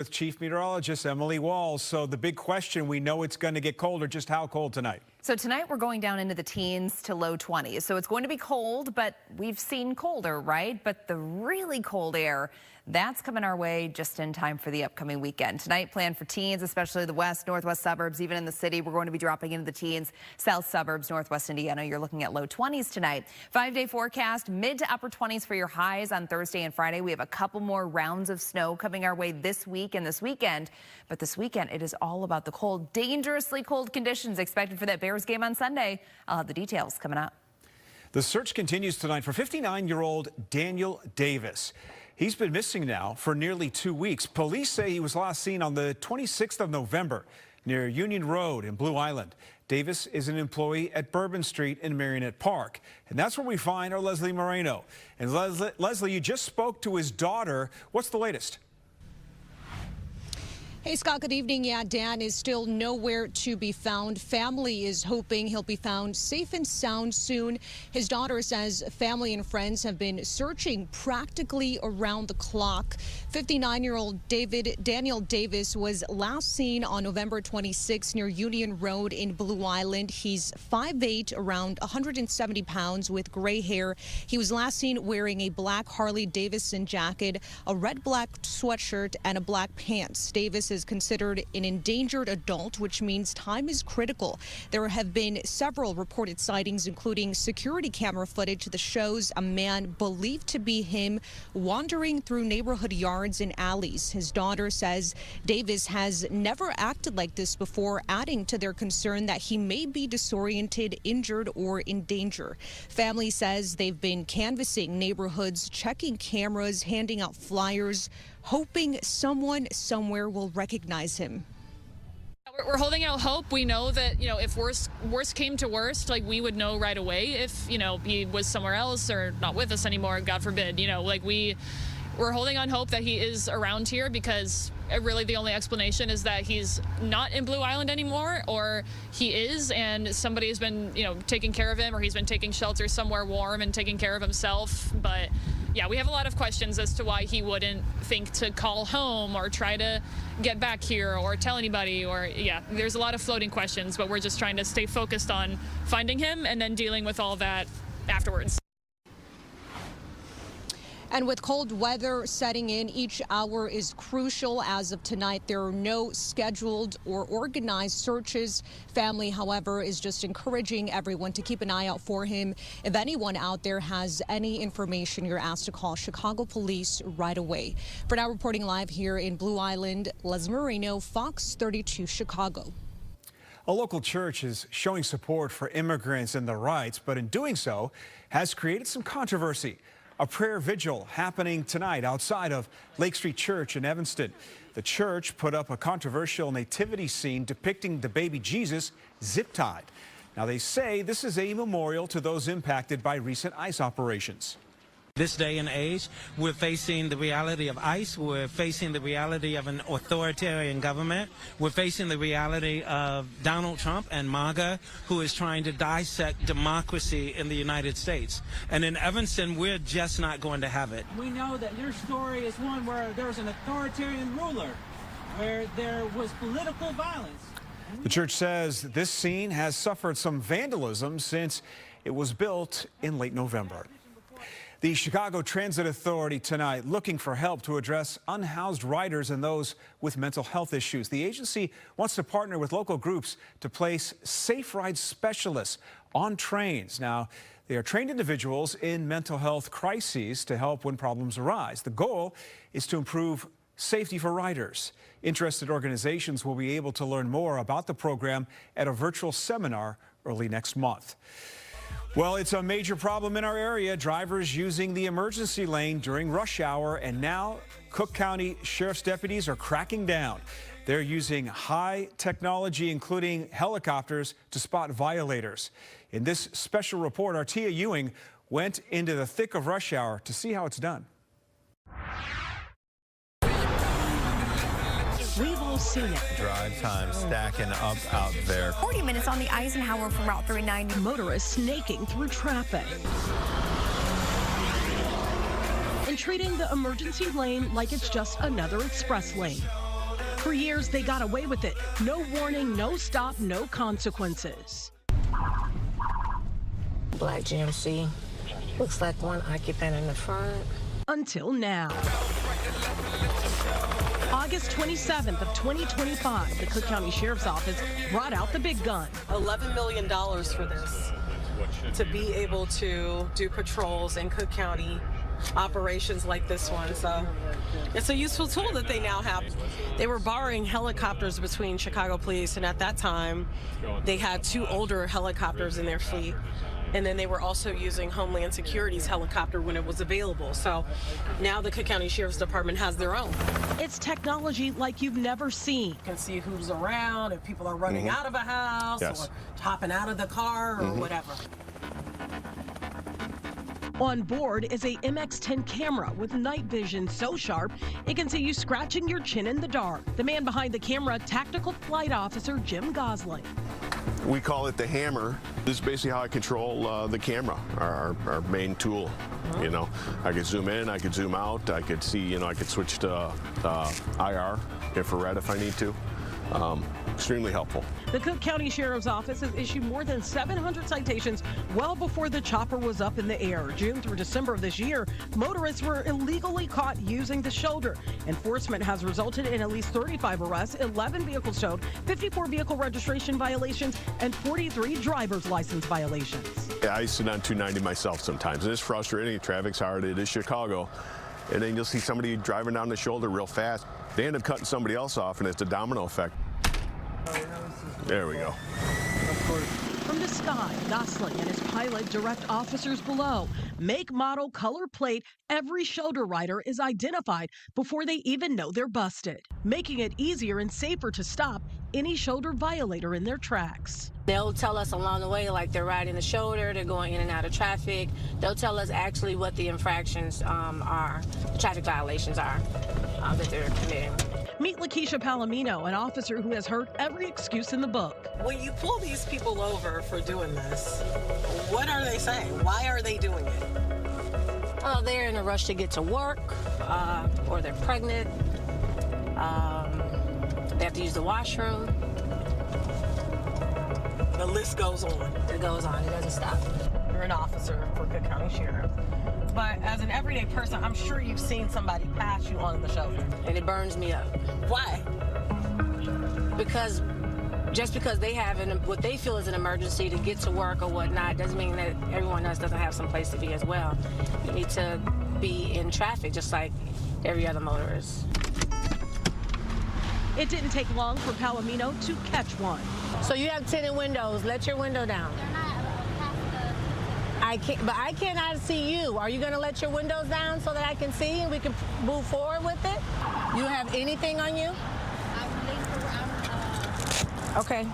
With Chief Meteorologist Emily Walls. So the big question, we know it's going to get colder. Just how cold tonight? So tonight we're going down into the teens to low 20s. So it's going to be cold, but we've seen colder, right? But the really cold air, that's coming our way just in time for the upcoming weekend. Tonight planned for teens, especially the west, northwest suburbs, even in the city. We're going to be dropping into the teens. South suburbs, northwest Indiana, you're looking at low 20s tonight. 5-day forecast, mid to upper 20s for your highs on Thursday and Friday. We have a couple more rounds of snow coming our way this week and this weekend. But this weekend, it is all about the cold, dangerously cold conditions expected for that Bears game on Sunday. I'll have the details coming up. The search continues tonight for 59-year-old Daniel Davis. He's been missing now for nearly 2 weeks. Police say he was last seen on the 26th of November near Union Road in Blue Island. Davis is an employee at Bourbon Street in Marionette Park. And that's where we find our Leslie Moreno. And Leslie, you just spoke to his daughter. What's the latest? Hey, Scott, good evening. Yeah, Dan is still nowhere to be found. Family is hoping he'll be found safe and sound soon. His daughter says family and friends have been searching practically around the clock. 59-year-old Daniel Davis was last seen on November 26 near Union Road in Blue Island. He's 5'8", around 170 pounds with gray hair. He was last seen wearing a black Harley-Davidson jacket, a red-black sweatshirt, and a black pants. Davis is considered an endangered adult, which means time is critical. There have been several reported sightings, including security camera footage that shows a man believed to be him wandering through neighborhood yards and alleys. His daughter says Davis has never acted like this before, adding to their concern that he may be disoriented, injured, or in danger. Family says they've been canvassing neighborhoods, checking cameras, handing out flyers, hoping someone somewhere will recognize him. We're holding out hope. We know that, if worst came to worst, like, we would know right away if, he was somewhere else or not with us anymore, God forbid. We're holding on hope that he is around here, because really the only explanation is that he's not in Blue Island anymore, or he is and somebody has been, taking care of him, or he's been taking shelter somewhere warm and taking care of himself. But yeah, we have a lot of questions as to why he wouldn't think to call home or try to get back here or tell anybody, or there's a lot of floating questions, but we're just trying to stay focused on finding him and then dealing with all that afterwards. And with cold weather setting in, each hour is crucial. As of tonight, there are no scheduled or organized searches. Family, however, is just encouraging everyone to keep an eye out for him. If anyone out there has any information, you're asked to call Chicago Police right away. For now, reporting live here in Blue Island, Leslie Moreno, Fox 32 Chicago. A local church is showing support for immigrants and their rights, but in doing so has created some controversy. A prayer vigil happening tonight outside of Lake Street Church in Evanston. The church put up a controversial nativity scene depicting the baby Jesus zip-tied. Now, they say this is a memorial to those impacted by recent ICE operations. This day and age, we're facing the reality of ICE. We're facing the reality of an authoritarian government. We're facing the reality of Donald Trump and MAGA, who is trying to dissect democracy in the United States. And in Evanston, we're just not going to have it. We know that your story is one where there was an authoritarian ruler, where there was political violence. The church says this scene has suffered some vandalism since it was built in late November. The Chicago Transit Authority tonight looking for help to address unhoused riders and those with mental health issues. The agency wants to partner with local groups to place safe ride specialists on trains. Now, they are trained individuals in mental health crises to help when problems arise. The goal is to improve safety for riders. Interested organizations will be able to learn more about the program at a virtual seminar early next month. Well, it's a major problem in our area. Drivers using the emergency lane during rush hour, and now Cook County Sheriff's deputies are cracking down. They're using high technology, including helicopters, to spot violators. In this special report, our Tia Ewing went into the thick of rush hour to see how it's done. We've all seen it. Drive time stacking up out there. 40 minutes on the Eisenhower from Route 390. Motorists snaking through traffic. And treating the emergency lane like it's just another express lane. For years, they got away with it. No warning, no stop, no consequences. Black GMC. Looks like one occupant in the front. Until now. August 27th of 2025, the Cook County Sheriff's Office brought out the big gun. $11 million for this, to be able to do patrols in Cook County, operations like this one. So it's a useful tool that they now have. They were borrowing helicopters between Chicago police, and at that time, they had 2 older helicopters in their fleet. And then they were also using Homeland Security's helicopter when it was available. So now the Cook County Sheriff's Department has their own. It's technology like you've never seen. You can see who's around, if people are running out of a house or hopping out of the car or whatever. On board is a MX-10 camera with night vision so sharp it can see you scratching your chin in the dark. The man behind the camera, Tactical Flight Officer Jim Gosling. We call it the hammer. This is basically how I control the camera, our main tool. You know, I could zoom in, I could zoom out, I could see, you know, I could switch to IR, infrared if I need to. Extremely helpful. The Cook County Sheriff's Office has issued more than 700 citations well before the chopper was up in the air. June through December of this year, motorists were illegally caught using the shoulder. Enforcement has resulted in at least 35 arrests, 11 vehicles towed, 54 vehicle registration violations, and 43 driver's license violations. Yeah, I sit on 290 myself sometimes. It is frustrating. Traffic's hard. It is Chicago. And then you'll see somebody driving down the shoulder real fast. They end up cutting somebody else off, and it's a domino effect. There we go. From the sky, Gosling and his pilot direct officers below. Make, model, color plate, every shoulder rider is identified before they even know they're busted, making it easier and safer to stop any shoulder violator in their tracks. They'll tell us along the way, like they're riding the shoulder, they're going in and out of traffic. They'll tell us actually what the infractions are, the traffic violations are that they're committing. Meet Lakeisha Palomino, an officer who has heard every excuse in the book. When you pull these people over for doing this, what are they saying? Why are they doing it? Oh, they're in a rush to get to work, or they're pregnant. They have to use the washroom. The list goes on. It goes on. It doesn't stop. You're an officer for Cook County Sheriff. But as an everyday person, I'm sure you've seen somebody pass you on the shoulder. And it burns me up. Why? Because just because they have what they feel is an emergency to get to work or whatnot doesn't mean that everyone else doesn't have some place to be as well. You need to be in traffic just like every other motorist. It didn't take long for Palomino to catch one. So you have tinted windows. Let your window down. I cannot see you. Are you going to let your windows down so that I can see and we can move forward with it? You don't have anything on you? Okay.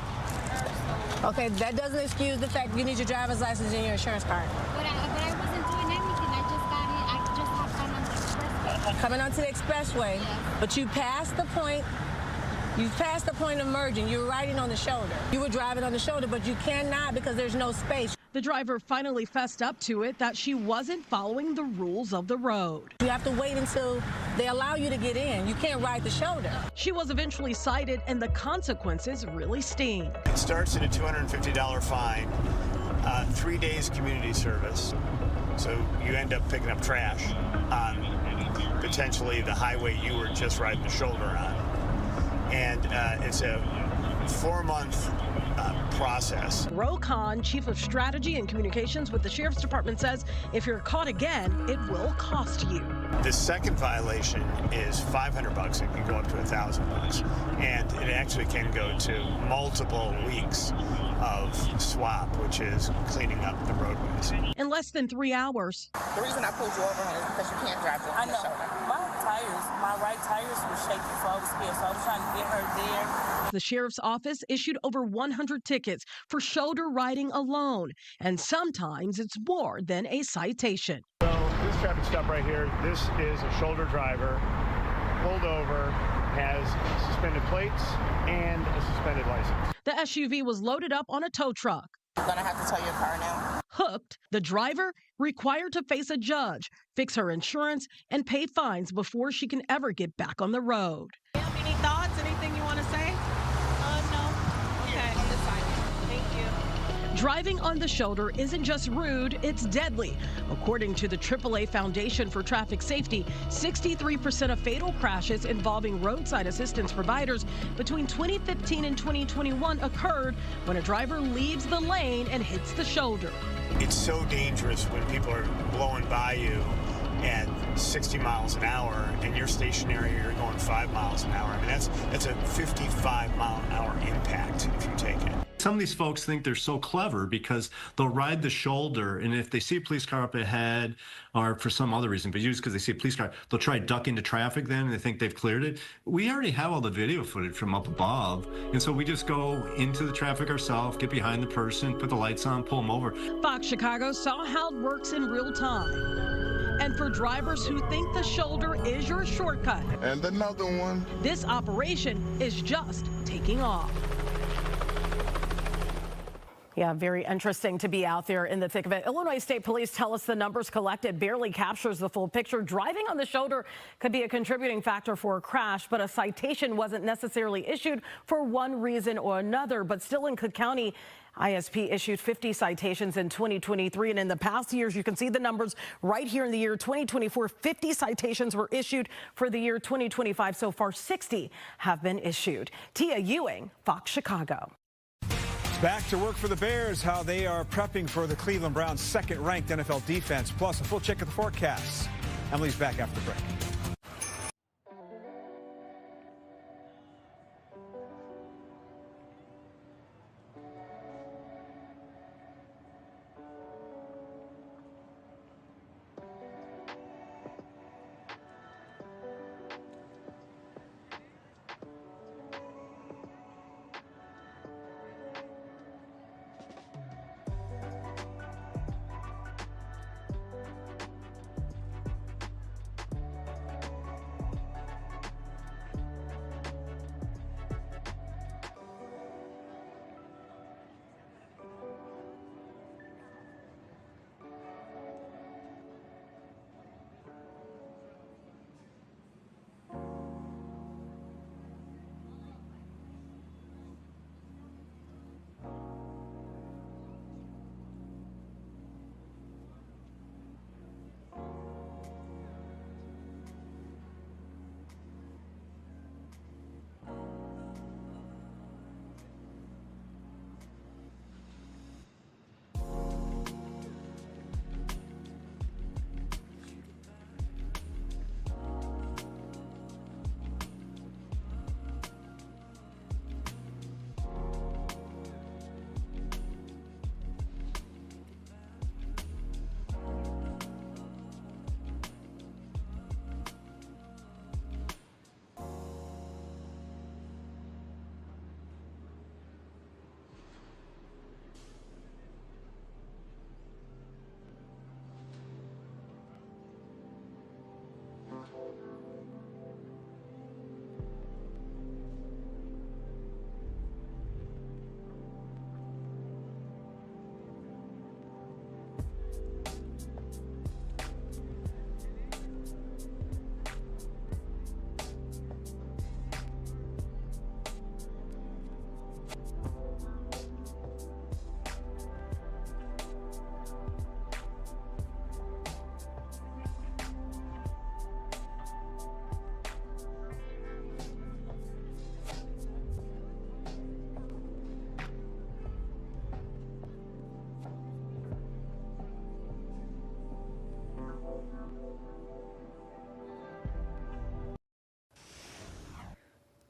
Okay, that doesn't excuse the fact you need your driver's license and your insurance card. But I wasn't doing anything. I just got in. I just have gone on the expressway. Coming onto the expressway, Yeah. But you passed the point. You passed the point of merging. You were riding on the shoulder. You were driving on the shoulder, but you cannot because there's no space. The driver finally fessed up to it that she wasn't following the rules of the road. You have to wait until they allow you to get in. You can't ride the shoulder. She was eventually cited, and the consequences really sting. It starts at a $250 fine, 3 days community service. So you end up picking up trash on potentially the highway you were just riding the shoulder on. And it's a 4-month process. Ro Khan, Chief of Strategy and Communications with the Sheriff's Department, says if you're caught again, it will cost you. The second violation is $500. It can go up to $1,000, and it actually can go to multiple weeks of swap, which is cleaning up the roadways. In less than 3 hours. The reason I pulled you over is because you can't drive on the shoulder. My right tires were shaking, so I was scared. So I was trying to get her there. The sheriff's office issued over 100 tickets for shoulder riding alone, and sometimes it's more than a citation. So this traffic stop right here, this is a shoulder driver, pulled over, has suspended plates and a suspended license. The SUV was loaded up on a tow truck. I'm gonna have to tow your car now. Hooked, the driver required to face a judge, fix her insurance, and pay fines before she can ever get back on the road. Any thoughts, anything? Driving on the shoulder isn't just rude, it's deadly. According to the AAA Foundation for Traffic Safety, 63% of fatal crashes involving roadside assistance providers between 2015 and 2021 occurred when a driver leaves the lane and hits the shoulder. It's so dangerous when people are blowing by you at 60 miles an hour and you're stationary, you're going 5 miles an hour. I mean, that's a 55-mile-an-hour impact if you take it. Some of these folks think they're so clever because they'll ride the shoulder, and if they see a police car up ahead or for some other reason, but usually because they see a police car, they'll try to duck into traffic then, and they think they've cleared it. We already have all the video footage from up above, and so we just go into the traffic ourselves, get behind the person, put the lights on, pull them over. Fox Chicago saw how it works in real time. And for drivers who think the shoulder is your shortcut, and another one, this operation is just taking off. Yeah, very interesting to be out there in the thick of it. Illinois State Police tell us the numbers collected barely captures the full picture. Driving on the shoulder could be a contributing factor for a crash, but a citation wasn't necessarily issued for one reason or another. But still in Cook County, ISP issued 50 citations in 2023, and in the past years, you can see the numbers right here in the year 2024, 50 citations were issued. For the year 2025, so far 60 have been issued. Tia Ewing, Fox Chicago. Back to work for the Bears, how they are prepping for the Cleveland Browns' second-ranked NFL defense, plus a full check of the forecasts. Emily's back after the break.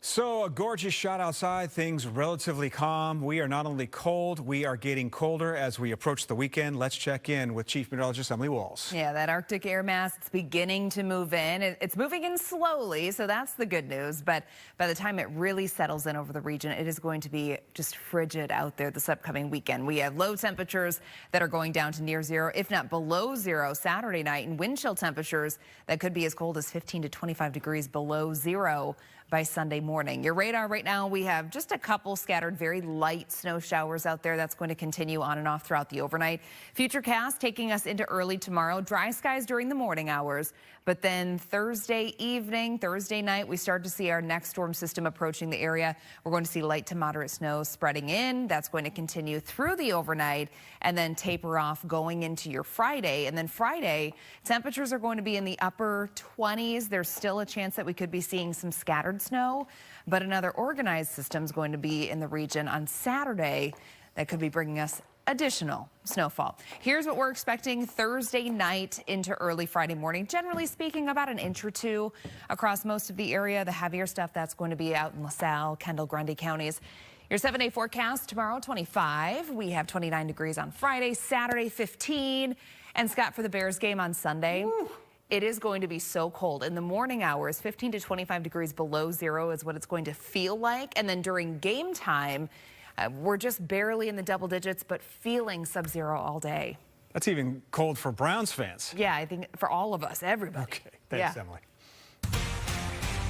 So a gorgeous shot outside, things relatively calm. We are not only cold, we are getting colder as we approach the weekend. Let's check in with Chief Meteorologist Emily Walls. Yeah, that Arctic air mass, it's beginning to move in. It's moving in slowly, so that's the good news. But by the time it really settles in over the region, it is going to be just frigid out there this upcoming weekend. We have low temperatures that are going down to near zero, if not below zero Saturday night, and wind chill temperatures that could be as cold as 15 to 25 degrees below zero by Sunday morning. Your radar right now, we have just a couple scattered very light snow showers out there. That's going to continue on and off throughout the overnight. Futurecast taking us into early tomorrow. Dry skies during the morning hours. But then Thursday evening, Thursday night, we start to see our next storm system approaching the area. We're going to see light to moderate snow spreading in. That's going to continue through the overnight and then taper off going into your Friday. And then Friday, temperatures are going to be in the upper 20s. There's still a chance that we could be seeing some scattered snow, but another organized system is going to be in the region on Saturday that could be bringing us additional snowfall. Here's what we're expecting Thursday night into early Friday morning. Generally speaking, about an inch or two across most of the area. The heavier stuff that's going to be out in LaSalle, Kendall, Grundy counties. Your 7-day forecast tomorrow, 25. We have 29 degrees on Friday, Saturday, 15. And Scott, for the Bears game on Sunday, it is going to be so cold. In the morning hours, 15 to 25 degrees below zero is what it's going to feel like. And then during game time, we're just barely in the double digits, but feeling sub-zero all day. That's even cold for Browns fans. Yeah, I think for all of us, everybody. Okay, thanks, yeah. Emily.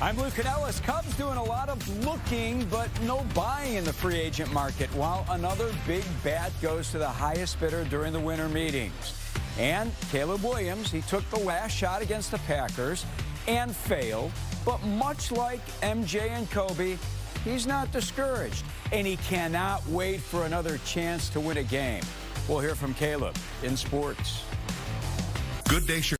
I'm Luke Canellis. Cubs doing a lot of looking, but no buying in the free agent market, while another big bat goes to the highest bidder during the winter meetings. And Caleb Williams, he took the last shot against the Packers and failed. But much like MJ and Kobe, he's not discouraged, and he cannot wait for another chance to win a game. We'll hear from Caleb in sports. Good day, Chicago.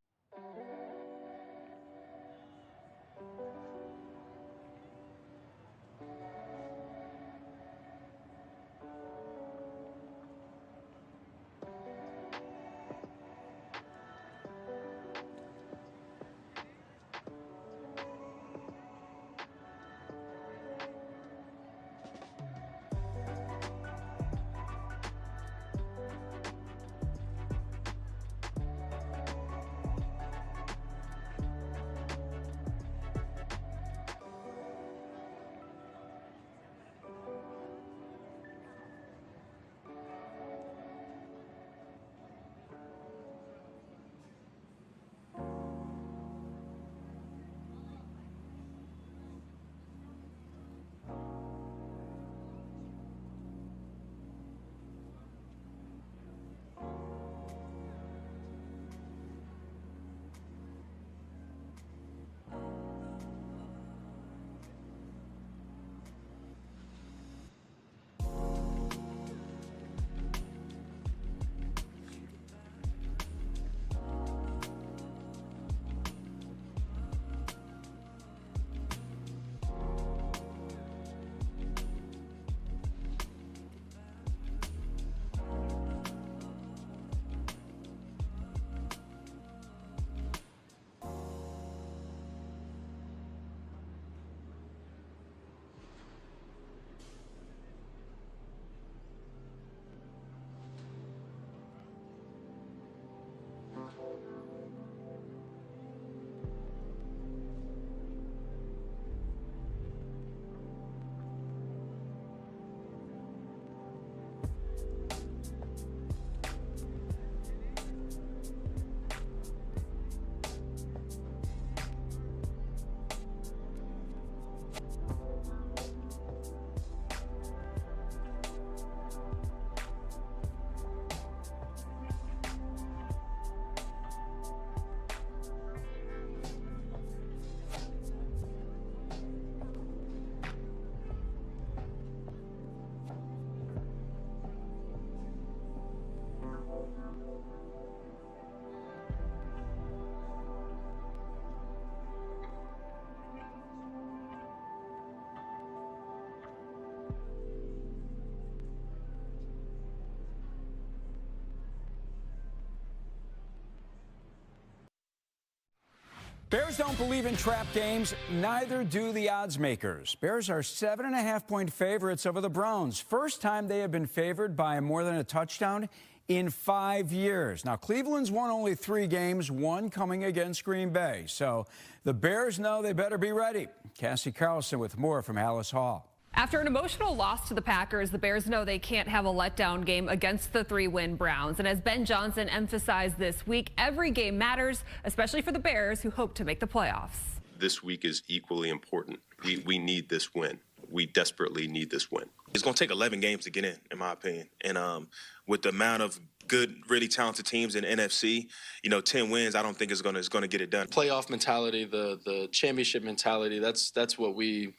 Bears don't believe in trap games, neither do the odds makers. Bears are 7.5-point favorites over the Browns. First time they have been favored by more than a touchdown in 5 years. Now, Cleveland's won only 3 games, one coming against Green Bay. So the Bears know they better be ready. Cassie Carlson with more from Hallis Hall. After an emotional loss to the Packers, the Bears know they can't have a letdown game against the 3-win Browns. And as Ben Johnson emphasized this week, every game matters, especially for the Bears who hope to make the playoffs. this week is equally important. We need this win. We desperately need this win. It's going to take 11 games to get in my opinion. And with the amount of good, really talented teams in NFC, 10 wins, I don't think is going to get it done. Playoff mentality, the championship mentality, that's what we,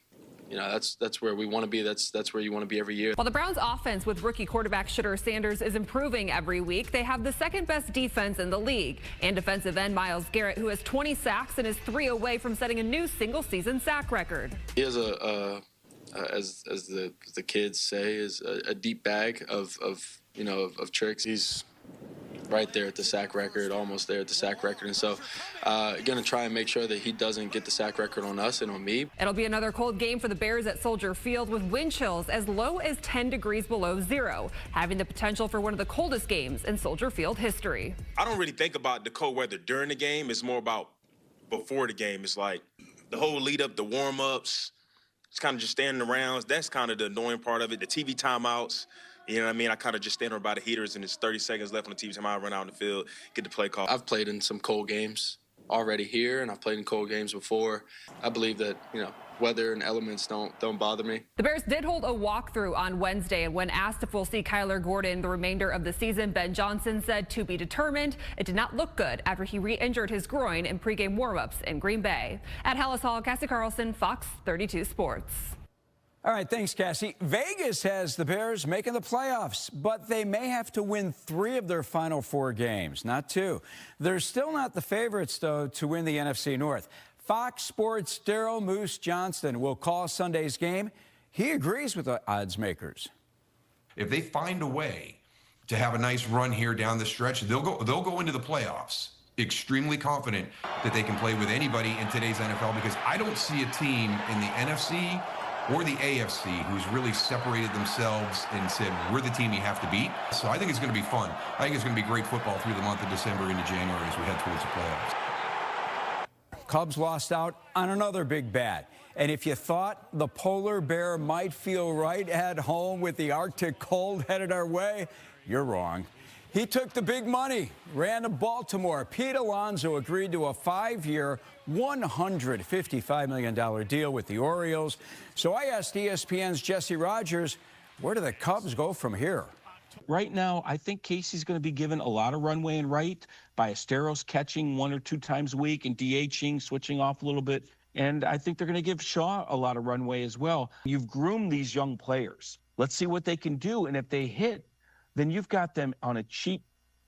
that's where we want to be. That's where you want to be every year. While the Browns offense with rookie quarterback Shedeur Sanders is improving every week, they have the second best defense in the league. And defensive end Myles Garrett, who has 20 sacks and is 3 away from setting a new single-season sack record. He has as the kids say, is a deep bag of tricks. He's right there at the sack record, almost there at the sack record. And so going to try and make sure that he doesn't get the sack record on us and on me. It'll be another cold game for the Bears at Soldier Field with wind chills as low as 10 degrees below zero, having the potential for one of the coldest games in Soldier Field history. I don't really think about the cold weather during the game. It's more about before the game. It's like the whole lead up, the warm-ups. It's kind of just standing around. That's kind of the annoying part of it. The TV timeouts. You know what I mean? I kind of just stand around by the heaters, and it's 30 seconds left on the TV time. I run out on the field, get the play call. I've played in some cold games already here, and I've played in cold games before. I believe that, weather and elements don't bother me. The Bears did hold a walkthrough on Wednesday, and when asked if we'll see Kyler Gordon the remainder of the season, Ben Johnson said to be determined. It did not look good after he re-injured his groin in pregame warmups in Green Bay. At Hallis Hall, Cassie Carlson, Fox 32 Sports. All right, thanks, Cassie. Vegas has the Bears making the playoffs, but they may have to win 3 of their final 4 games, not 2. They're still not the favorites, though, to win the NFC North. Fox Sports' Daryl Moose Johnston will call Sunday's game. He agrees with the odds makers. If they find a way to have a nice run here down the stretch, they'll go into the playoffs extremely confident that they can play with anybody in today's NFL, because I don't see a team in the NFC or the AFC who's really separated themselves and said, we're the team you have to beat. So I think it's going to be fun. I think it's going to be great football through the month of December into January as we head towards the playoffs. Cubs lost out on another big bat. And if you thought the polar bear might feel right at home with the Arctic cold headed our way, you're wrong. He took the big money, ran to Baltimore. Pete Alonso agreed to a 5-year, $155 million deal with the Orioles. So I asked ESPN's Jesse Rogers, where do the Cubs go from here? Right now, I think Casey's going to be given a lot of runway and right by Esteros catching 1 or 2 times a week and DHing, switching off a little bit. And I think they're going to give Shaw a lot of runway as well. You've groomed these young players. Let's see what they can do. And if they hit, then you've got them on a cheap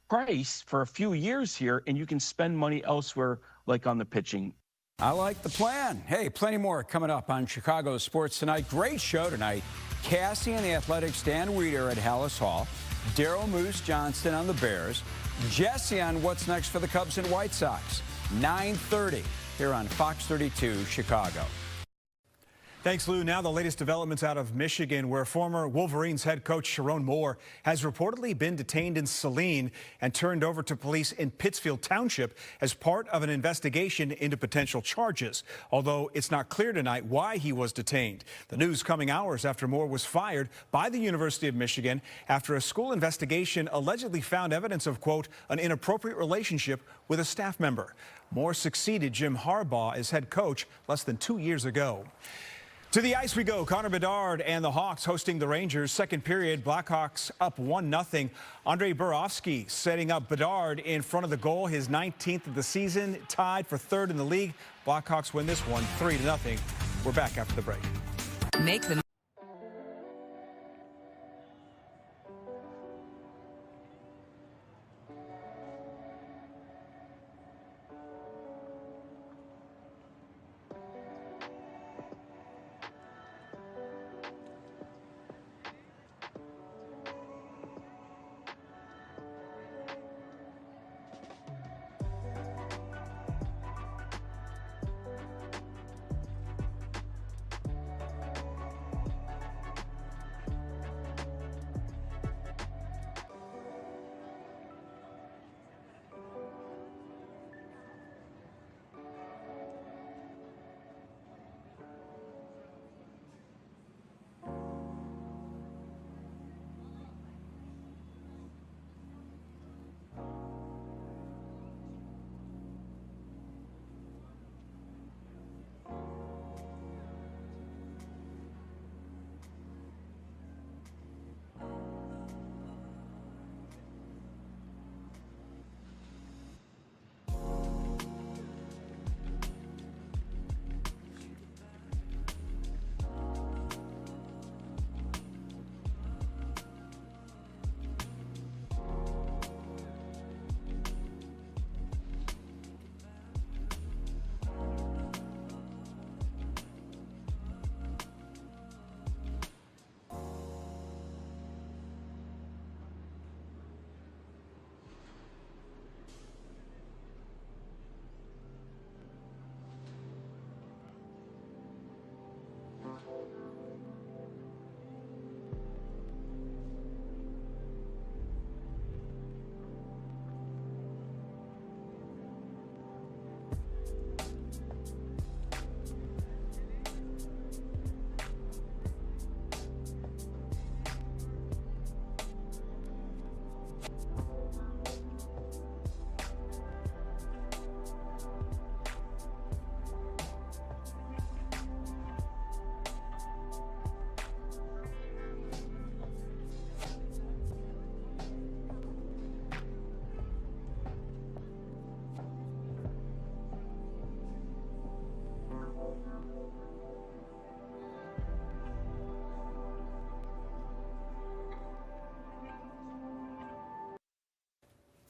price for a few years here, and you can spend money elsewhere, like on the pitching. I like the plan. Hey, plenty more coming up on Chicago Sports Tonight. Great show tonight. Cassie and the Athletics' Dan Weeder at Hallis Hall. Daryl Moose Johnston on the Bears. Jesse on what's next for the Cubs and White Sox. 9:30 here on Fox 32 Chicago. Thanks, Lou. Now the latest developments out of Michigan, where former Wolverines head coach Sharon Moore has reportedly been detained in Saline and turned over to police in Pittsfield Township as part of an investigation into potential charges, although it's not clear tonight why he was detained. The news coming hours after Moore was fired by the University of Michigan after a school investigation allegedly found evidence of, quote, an inappropriate relationship with a staff member. Moore succeeded Jim Harbaugh as head coach less than 2 years ago. To the ice we go. Connor Bedard and the Hawks hosting the Rangers. Second period, Blackhawks up 1-0. Andrei Burakovsky setting up Bedard in front of the goal, his 19th of the season, tied for 3rd in the league. Blackhawks win this one 3-0. We're back after the break. Make the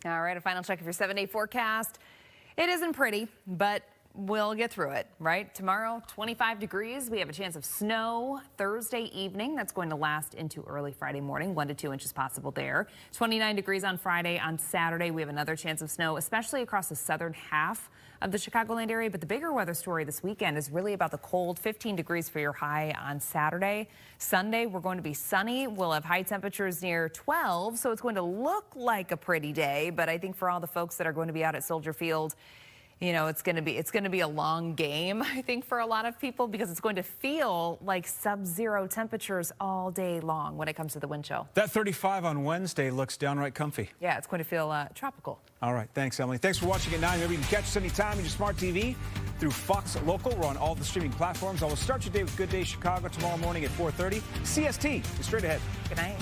All right, a final check of your 7-day forecast. It isn't pretty, but we'll get through it, right? Tomorrow, 25 degrees. We have a chance of snow Thursday evening. That's going to last into early Friday morning, 1 to 2 inches possible there. 29 degrees on Friday. On Saturday, we have another chance of snow, especially across the southern half of the Chicagoland area. But the bigger weather story this weekend is really about the cold. 15 degrees for your high on Saturday. Sunday, we're going to be sunny. We'll have high temperatures near 12, so it's going to look like a pretty day. But I think for all the folks that are going to be out at Soldier Field, you know, it's going to be a long game, I think, for a lot of people, because it's going to feel like sub-zero temperatures all day long when it comes to the wind chill. That 35 on Wednesday looks downright comfy. Yeah, it's going to feel tropical. All right. Thanks, Emily. Thanks for watching at 9. Remember, you can catch us anytime on your smart TV through Fox Local. We're on all the streaming platforms. Always start your day with Good Day Chicago tomorrow morning at 4:30. CST is straight ahead. Good night.